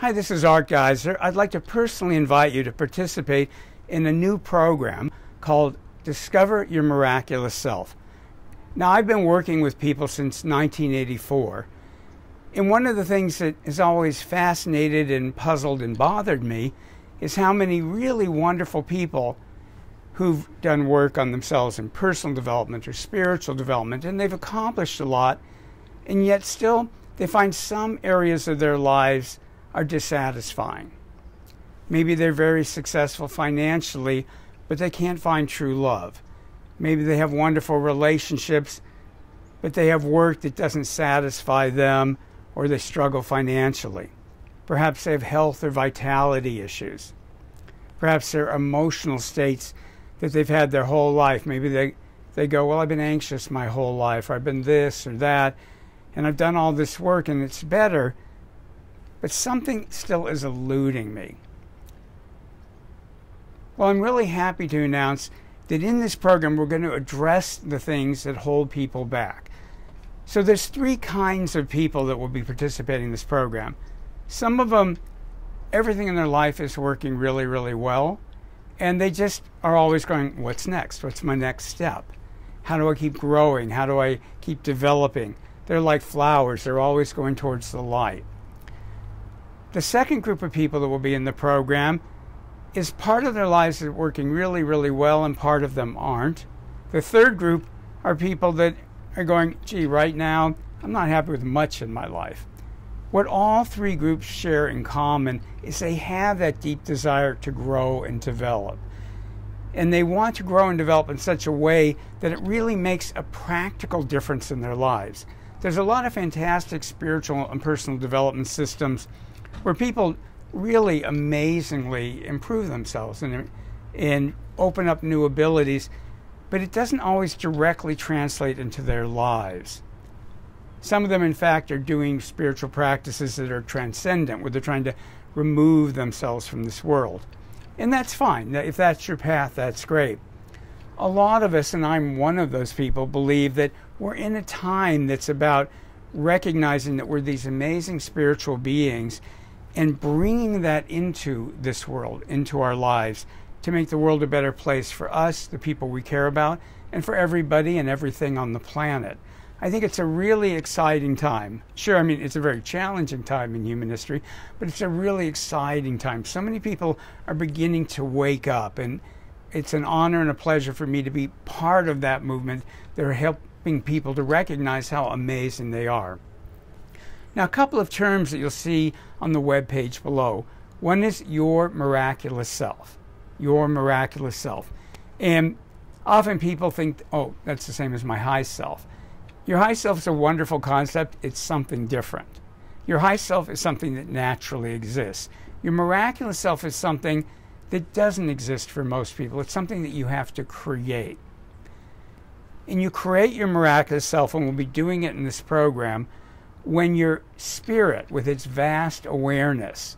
Hi, this is Art Giser. I'd like to personally invite you to participate in a new program called Discover Your Miraculous Self. Now, I've been working with people since 1984, and one of the things that has always fascinated and puzzled and bothered me is how many really wonderful people who've done work on themselves in personal development or spiritual development, and they've accomplished a lot, and yet still they find some areas of their lives are dissatisfying. Maybe they're very successful financially, but they can't find true love. Maybe they have wonderful relationships, but they have work that doesn't satisfy them, or they struggle financially. Perhaps they have health or vitality issues. Perhaps they're emotional states that they've had their whole life. Maybe they go, well, I've been anxious my whole life, or I've been this or that, and I've done all this work and it's better, but something still is eluding me. Well, I'm really happy to announce that in this program we're going to address the things that hold people back. So there's three kinds of people that will be participating in this program. Some of them, everything in their life is working really, really well, and they just are always going, what's next? What's my next step? How do I keep growing? How do I keep developing? They're like flowers. They're always going towards the light. The second group of people that will be in the program is part of their lives that are working really, really well, and part of them aren't. The third group are people that are going, gee, right now, I'm not happy with much in my life. What all three groups share in common is they have that deep desire to grow and develop. And they want to grow and develop in such a way that it really makes a practical difference in their lives. There's a lot of fantastic spiritual and personal development systems where people really amazingly improve themselves and open up new abilities, but it doesn't always directly translate into their lives. Some of them, in fact, are doing spiritual practices that are transcendent, where they're trying to remove themselves from this world. And that's fine. If that's your path, that's great. A lot of us, and I'm one of those people, believe that we're in a time that's about recognizing that we're these amazing spiritual beings and bringing that into this world, into our lives, to make the world a better place for us, the people we care about, and for everybody and everything on the planet. I think it's a really exciting time. Sure, I mean, it's a very challenging time in human history, but it's a really exciting time. So many people are beginning to wake up, and it's an honor and a pleasure for me to be part of that movement that are helping people to recognize how amazing they are. Now, a couple of terms that you'll see on the web page below. One is your miraculous self. Your miraculous self. And often people think, oh, that's the same as my high self. Your high self is a wonderful concept. It's something different. Your high self is something that naturally exists. Your miraculous self is something that doesn't exist for most people. It's something that you have to create. And you create your miraculous self, and we'll be doing it in this program, when your spirit, with its vast awareness,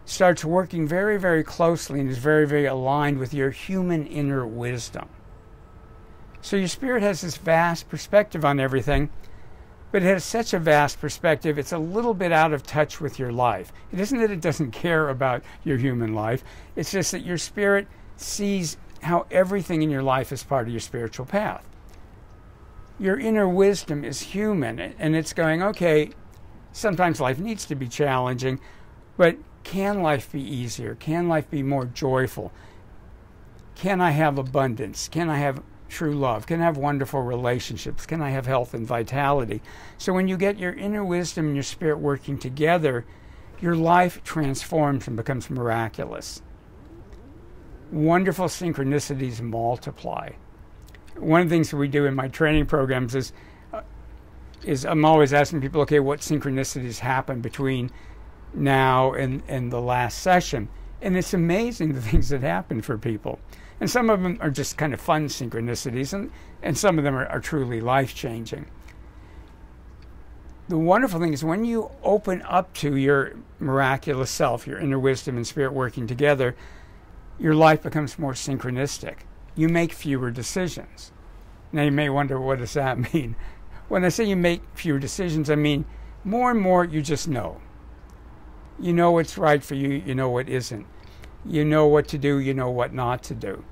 starts working very, very closely and is very, very aligned with your human inner wisdom. So your spirit has this vast perspective on everything, but it has such a vast perspective, it's a little bit out of touch with your life. It isn't that it doesn't care about your human life, it's just that your spirit sees how everything in your life is part of your spiritual path. Your inner wisdom is human, and it's going, okay, sometimes life needs to be challenging, but can life be easier? Can life be more joyful? Can I have abundance? Can I have true love? Can I have wonderful relationships? Can I have health and vitality? So when you get your inner wisdom and your spirit working together, your life transforms and becomes miraculous. Wonderful synchronicities multiply. One of the things that we do in my training programs is I'm always asking people, okay, what synchronicities happen between now and the last session? And it's amazing the things that happen for people. And some of them are just kind of fun synchronicities, and some of them are truly life-changing. The wonderful thing is when you open up to your miraculous self, your inner wisdom and spirit working together, your life becomes more synchronistic. You make fewer decisions. Now you may wonder, what does that mean? When I say you make fewer decisions, I mean more and more you just know. You know what's right for you, you know what isn't. You know what to do, you know what not to do.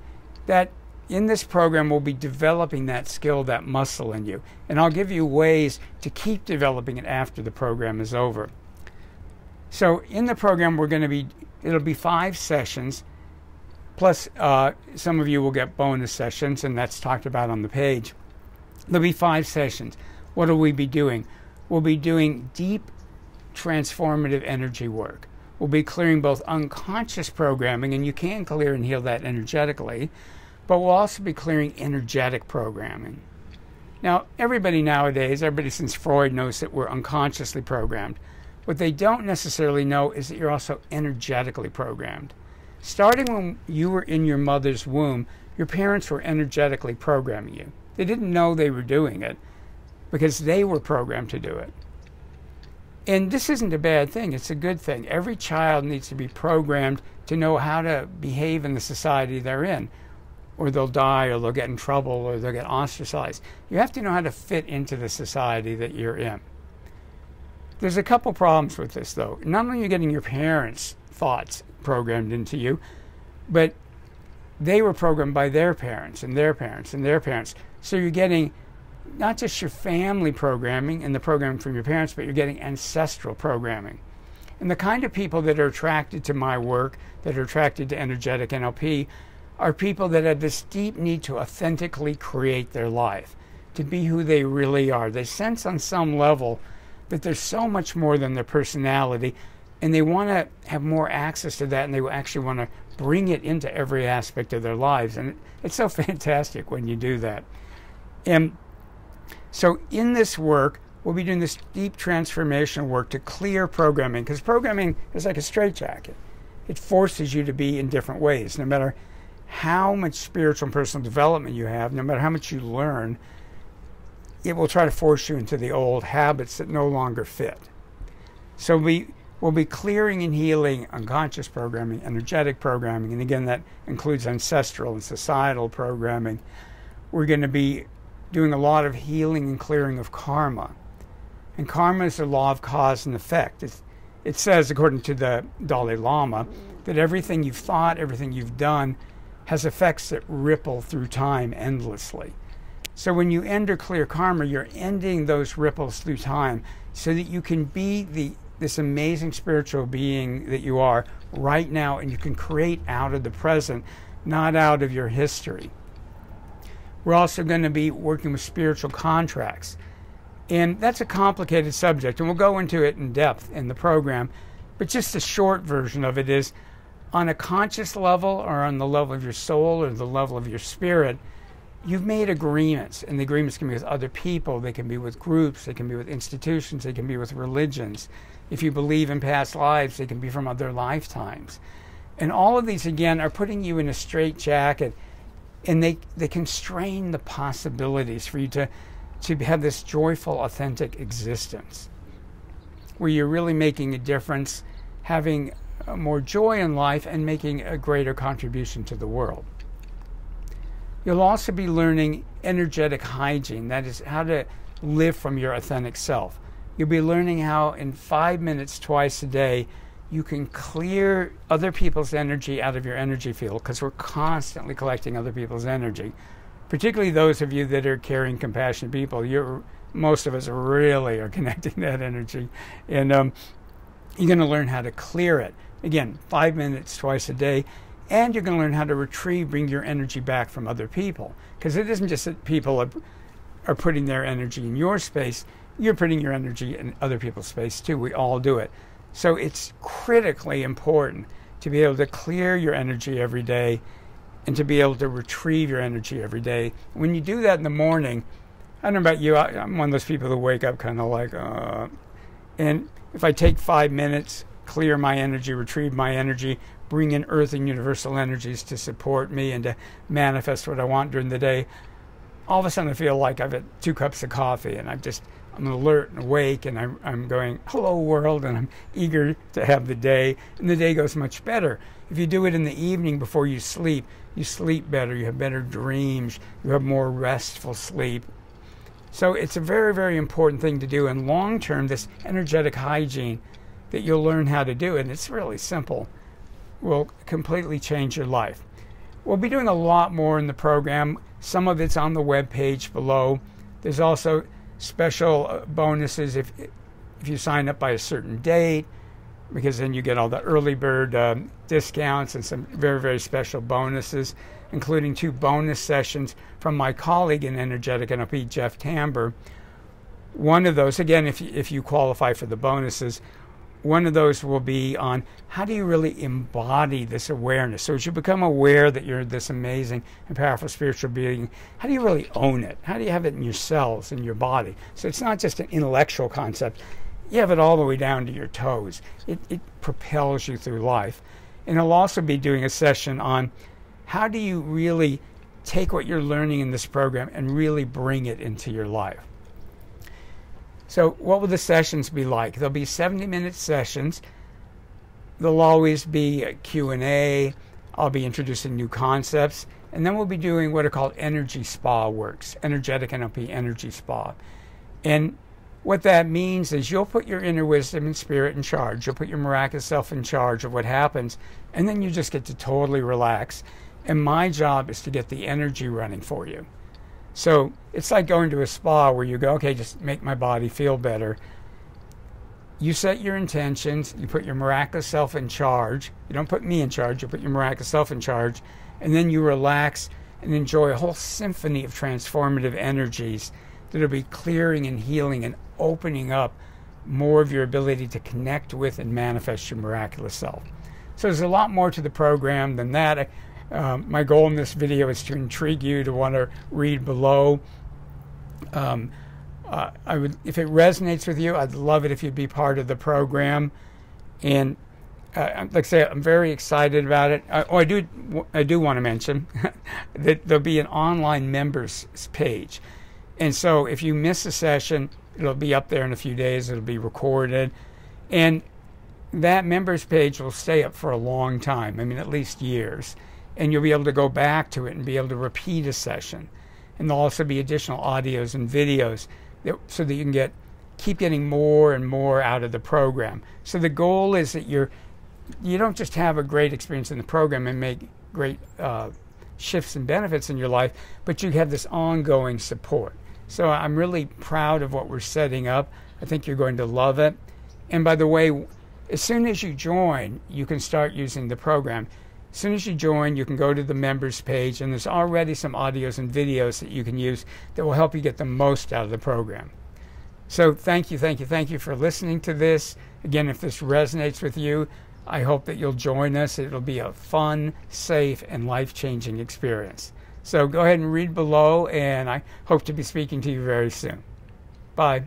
That in this program we'll be developing that skill, that muscle in you. And I'll give you ways to keep developing it after the program is over. So in the program it'll be 5 sessions, plus some of you will get bonus sessions, and that's talked about on the page. There'll be 5 sessions. What will we be doing? We'll be doing deep transformative energy work. We'll be clearing both unconscious programming, and you can clear and heal that energetically, but we'll also be clearing energetic programming. Now, everybody nowadays, everybody since Freud knows that we're unconsciously programmed. What they don't necessarily know is that you're also energetically programmed. Starting when you were in your mother's womb, your parents were energetically programming you. They didn't know they were doing it because they were programmed to do it. And this isn't a bad thing, it's a good thing. Every child needs to be programmed to know how to behave in the society they're in, or they'll die, or they'll get in trouble, or they'll get ostracized. You have to know how to fit into the society that you're in. There's a couple problems with this, though. Not only are you getting your parents' thoughts programmed into you, but they were programmed by their parents and their parents and their parents. So you're getting not just your family programming and the programming from your parents, but you're getting ancestral programming. And the kind of people that are attracted to my work, that are attracted to energetic NLP, are people that have this deep need to authentically create their life, to be who they really are. They sense on some level that there's so much more than their personality, and they want to have more access to that, and they actually want to bring it into every aspect of their lives. And it's so fantastic when you do that. And so in this work, we'll be doing this deep transformation work to clear programming, because programming is like a straitjacket. It forces you to be in different ways. No matter how much spiritual and personal development you have, no matter how much you learn, it will try to force you into the old habits that no longer fit. So we'll be clearing and healing unconscious programming, energetic programming, and again, that includes ancestral and societal programming. We're going to be doing a lot of healing and clearing of karma. And karma is the law of cause and effect. It says, according to the Dalai Lama, that everything you've thought, everything you've done, has effects that ripple through time endlessly. So when you end or clear karma, you're ending those ripples through time so that you can be this amazing spiritual being that you are right now, and you can create out of the present, not out of your history. We're also going to be working with spiritual contracts. And that's a complicated subject, and we'll go into it in depth in the program. But just a short version of it is, on a conscious level, or on the level of your soul, or the level of your spirit, you've made agreements. And the agreements can be with other people, they can be with groups, they can be with institutions, they can be with religions. If you believe in past lives, they can be from other lifetimes. And all of these, again, are putting you in a straitjacket, and they constrain the possibilities for you to have this joyful, authentic existence where you're really making a difference, having more joy in life, and making a greater contribution to the world. You'll also be learning energetic hygiene, that is, how to live from your authentic self. You'll be learning how in 5 minutes twice a day you can clear other people's energy out of your energy field, because we're constantly collecting other people's energy. Particularly those of you that are caring, compassionate people, most of us really are connecting that energy. And you're going to learn how to clear it. Again, 5 minutes twice a day. And you're going to learn how to bring your energy back from other people. Because it isn't just that people are putting their energy in your space, you're putting your energy in other people's space too. We all do it. So it's critically important to be able to clear your energy every day and to be able to retrieve your energy every day. When you do that in the morning, I don't know about you, I'm one of those people that wake up kind of like, and if I take 5 minutes, clear my energy, retrieve my energy, bring in earth and universal energies to support me and to manifest what I want during the day, all of a sudden I feel like I've had 2 cups of coffee, and I'm alert and awake, and I'm going, hello world, and I'm eager to have the day, and the day goes much better. If you do it in the evening before you sleep better, you have better dreams, you have more restful sleep. So it's a very, very important thing to do. And long term, this energetic hygiene that you'll learn how to do, and it's really simple, will completely change your life. We'll be doing a lot more in the program. Some of it's on the web page below. There's also special bonuses if you sign up by a certain date, because then you get all the early bird discounts and some very, very special bonuses, including 2 bonus sessions from my colleague in Energetic NLP, Jeff Tamber. One of those, again, if you qualify for the bonuses, one of those will be on how do you really embody this awareness. So as you become aware that you're this amazing and powerful spiritual being, how do you really own it? How do you have it in your cells, in your body? So it's not just an intellectual concept. You have it all the way down to your toes. It propels you through life. And I'll also be doing a session on how do you really take what you're learning in this program and really bring it into your life. So what will the sessions be like? They'll be 70-minute sessions. There'll always be a Q&A. I'll be introducing new concepts. And then we'll be doing what are called energy spa works, Energetic NLP Energy Spa. And what that means is you'll put your inner wisdom and spirit in charge. You'll put your miraculous self in charge of what happens. And then you just get to totally relax. And my job is to get the energy running for you. So it's like going to a spa where you go, okay, just make my body feel better. You set your intentions. You put your miraculous self in charge. You don't put me in charge. You put your miraculous self in charge. And then you relax and enjoy a whole symphony of transformative energies that will be clearing and healing and opening up more of your ability to connect with and manifest your miraculous self. So there's a lot more to the program than that. My goal in this video is to intrigue you to want to read below. If it resonates with you, I'd love it if you'd be part of the program. And like I say, I'm very excited about it. I do want to mention that there'll be an online members page. And so if you miss a session, it'll be up there in a few days. It'll be recorded. And that members page will stay up for a long time. I mean, at least years. And you'll be able to go back to it and be able to repeat a session. And there'll also be additional audios and videos so that you can keep getting more and more out of the program. So the goal is that you don't just have a great experience in the program and make great shifts and benefits in your life, but you have this ongoing support. So I'm really proud of what we're setting up. I think you're going to love it. And by the way, as soon as you join, you can start using the program. As soon as you join, you can go to the members page, and there's already some audios and videos that you can use that will help you get the most out of the program. So thank you for listening to this. Again, if this resonates with you, I hope that you'll join us. It'll be a fun, safe, and life-changing experience. So go ahead and read below, and I hope to be speaking to you very soon. Bye.